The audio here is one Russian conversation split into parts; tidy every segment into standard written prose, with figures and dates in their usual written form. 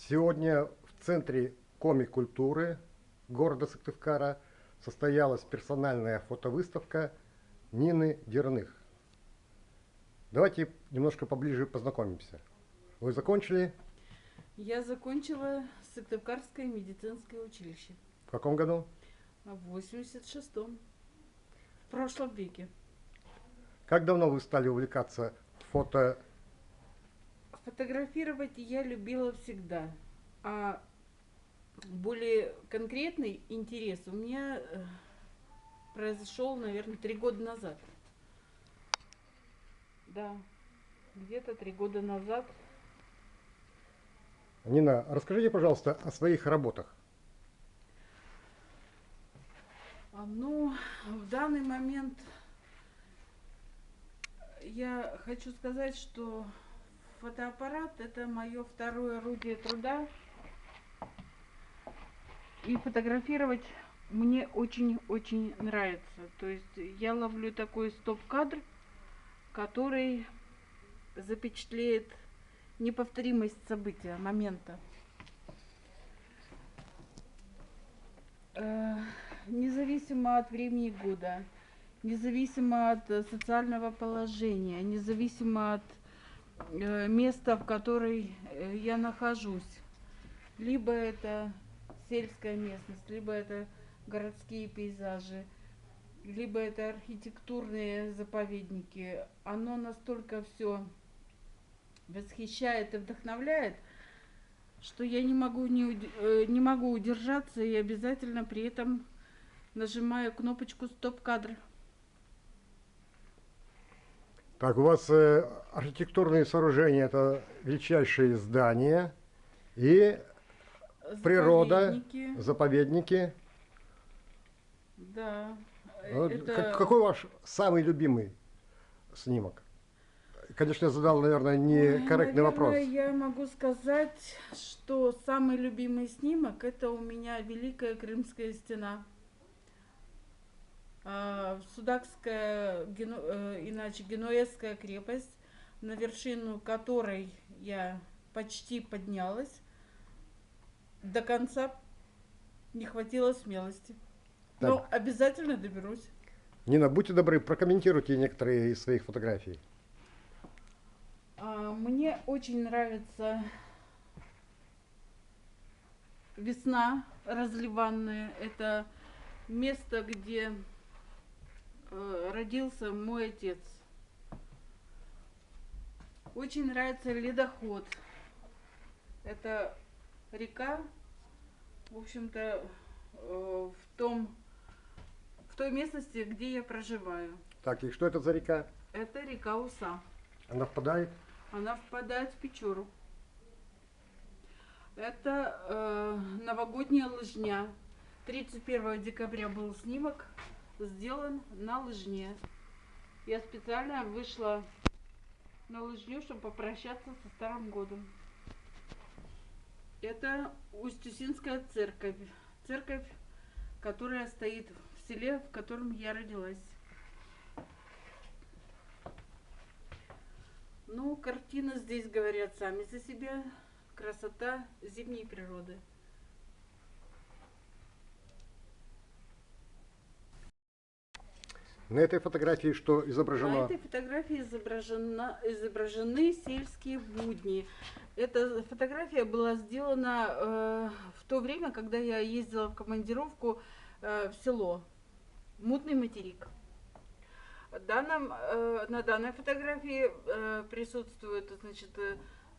Сегодня в Центре комик-культуры города Сыктывкара состоялась персональная фотовыставка Нины Дерных. Давайте немножко поближе познакомимся. Вы закончили? Я закончила Сыктывкарское медицинское училище В каком году? в 86-м, в прошлом веке. Как давно вы стали увлекаться фото? Фотографировать я любила всегда, а более конкретный интерес у меня произошел, наверное, 3 года назад. Да, где-то 3 года назад. Нина, расскажите, пожалуйста, о своих работах. Ну, в данный момент я хочу сказать, что фотоаппарат это мое второе орудие труда. И фотографировать мне очень-очень нравится. То есть я ловлю такой стоп-кадр, который запечатлеет неповторимость события, момента. Э, Независимо от времени года, независимо от социального положения, независимо от места, в которой я нахожусь. Либо это сельская местность, либо это городские пейзажи, либо это архитектурные заповедники. Оно настолько все восхищает и вдохновляет, что я не могу удержаться и обязательно при этом нажимаю кнопочку стоп-кадр. Так, у вас архитектурные сооружения – это величайшие здания и природа, Заповедники, заповедники. да. Это, Какой ваш самый любимый снимок? Конечно, я задал, наверное, ой, некорректный вопрос. наверное, я могу сказать, что самый любимый снимок это у меня Великая Крымская стена. Судакская, иначе Генуэзская крепость, на вершину которой я почти поднялась, до конца не хватило смелости. Так, Но обязательно доберусь. Нина, будьте добры, прокомментируйте некоторые из своих фотографий. Мне очень нравится весна разливанная. Это место, где родился мой отец. Очень нравится ледоход. Это река, в общем-то, в той местности, где я проживаю. Так, и что это за река? Это река Уса. Она впадает? Она впадает в Печору. Это новогодняя лыжня. 31 декабря был снимок сделан на лыжне. Я специально вышла на лыжню, чтобы попрощаться со Старым годом. Это Устюсинская церковь. Церковь, которая стоит в селе, в котором я родилась. Ну, картины здесь говорят сами за себя. Красота зимней природы. На этой фотографии что На изображено? этой фотографии изображены сельские будни. Эта фотография была сделана в то время, когда я ездила в командировку в село Мутный материк. На данной фотографии присутствует, значит,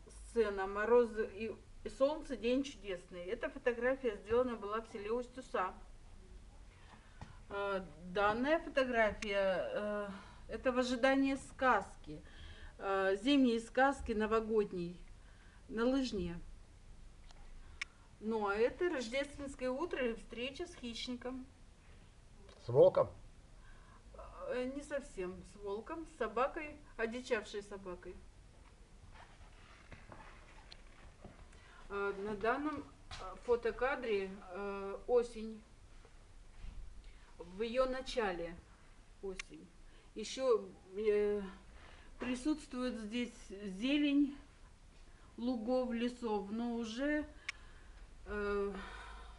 сцена «Мороз и солнце, день чудесный». Эта фотография сделана была в селе Устюса. Данная фотография это в ожидании сказки, зимней сказки новогодней на лыжне. Ну а это рождественское утро и встреча с хищником. С волком? Не совсем с волком, с собакой, одичавшей собакой. На данном фотокадре осень. В ее начале осень. Еще присутствует здесь зелень, лугов, лесов, но уже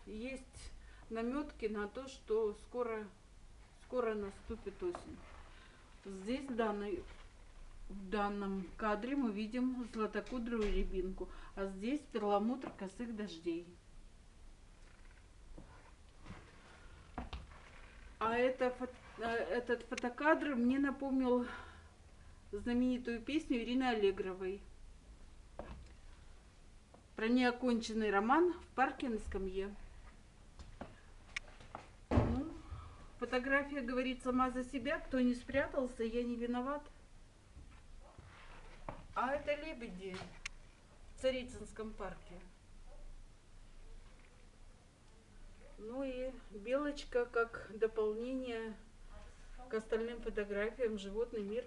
есть наметки на то, что скоро наступит осень. Здесь в данном кадре мы видим златокудрую рябинку, а здесь перламутр косых дождей. Этот фотокадр мне напомнил знаменитую песню Ирины Аллегровой про неоконченный роман в парке на скамье. Ну, фотография говорит сама за себя. Кто не спрятался, я не виноват. А это лебеди в Царицынском парке. Ну и белочка как дополнение к остальным фотографиям, животный мир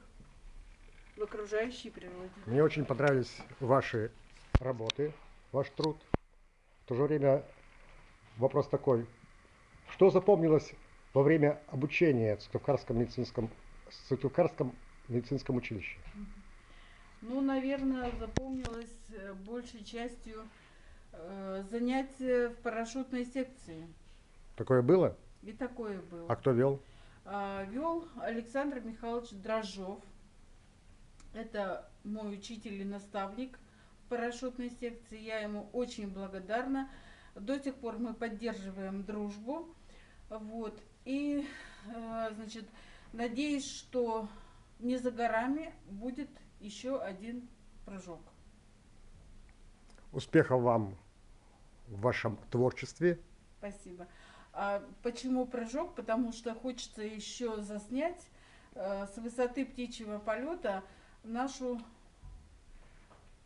в окружающей природе. Мне очень понравились ваши работы, ваш труд. В то же время вопрос такой: что запомнилось во время обучения в Сыктывкарском медицинском училище? Ну, наверное, запомнилось большей частью занятия в парашютной секции. Такое было? И такое было. А кто вел? Вел Александр Михайлович Дрожжов. Это мой учитель и наставник в парашютной секции. Я ему очень благодарна. До сих пор мы поддерживаем дружбу. Вот. И, значит, надеюсь, что не за горами будет еще один прыжок. Успехов вам в вашем творчестве. Спасибо. А почему прыжок? Потому что хочется еще заснять с высоты птичьего полета нашу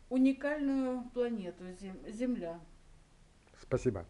уникальную планету Земля. Спасибо.